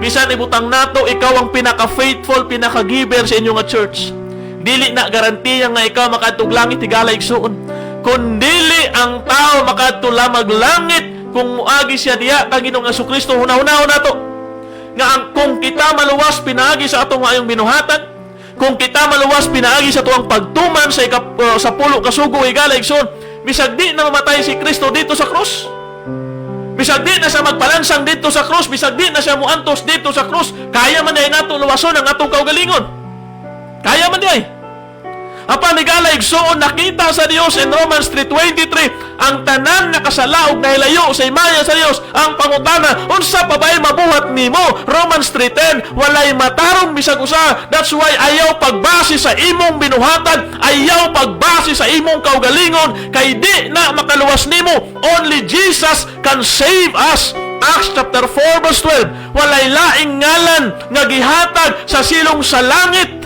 Bisan ibutang nato, ikaw ang pinaka-faithful, pinaka-giver sa inyong church. Dili na garantiya nga ikaw makadtog langit tigala igsuon. Kung dili ang tao makadto lamang langit, kung muagi siya diya kang Ginoong Jesucristo, hunahunahon nato nga kung kita maluwas pinaagi sa atong ayong binuhatan, kung kita maluwas pinaagi sa tuwang pagtuman sa pulo kasugo igala igsoon, bisag di na mamatay si Kristo dito sa krus, bisag di na siya magpalansang dito sa krus, bisag di na siya muantos dito sa krus, kaya man ay nato luwason ang atong kaugalingon. Kaya man di ay. Apan igala igsoon, nakita sa Dios in Romans 3:23 ang tanan nga kasalaog na hilayo sa imaya sa Dios. Ang pangutana, unsa pa ba'y mabuhat nimo? Romans 3:10, walay matarong bisag usa. That's why ayaw pagbase sa imong binuhatan, ayaw pagbase sa imong kaugalingon, kay di na makaluwas nimo. Only Jesus can save us. Acts chapter 4 verse 12, walay laing ngalan nga gihatag sa silong sa langit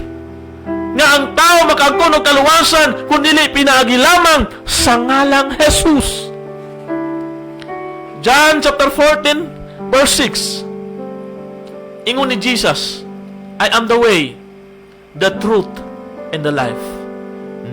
nga ang tao makaagton og kaluwasan kundi pinaagi lamang sa ngalang Jesus. John chapter 14 verse 6, ingon ni Jesus, I am the way, the truth, and the life.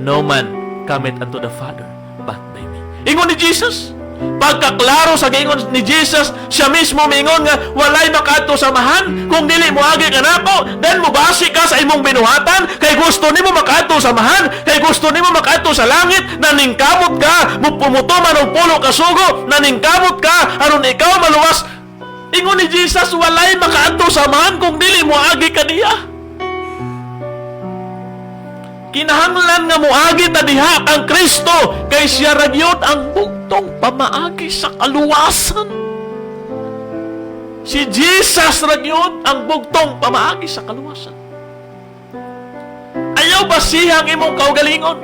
No man cometh unto the Father but by me. Ingon ni Jesus. Pagkaklaro sa giingon ni Jesus, siya mismo mingon nga walay makaadto samahan kung dili mo agi kanako. Then mubasi ka sa imong binuhatan kay gusto nimo makaadto samahan, kay gusto nimo makaadto sa langit, naningkamot ka pumuto man og pulo ka sugo, naningkamot ka aron ikaw maluwas. Ingon ni Jesus, walay makaadto samahan kung dili mo agi kaniya. Kinahanglan nga muagi ta diha kang Kristo kay siya ragyod ang bugtong pamaagi sa kaluwasan. Si Jesus ragyod ang bugtong pamaagi sa kaluwasan. Ayaw ba siyang imong kaugalingon?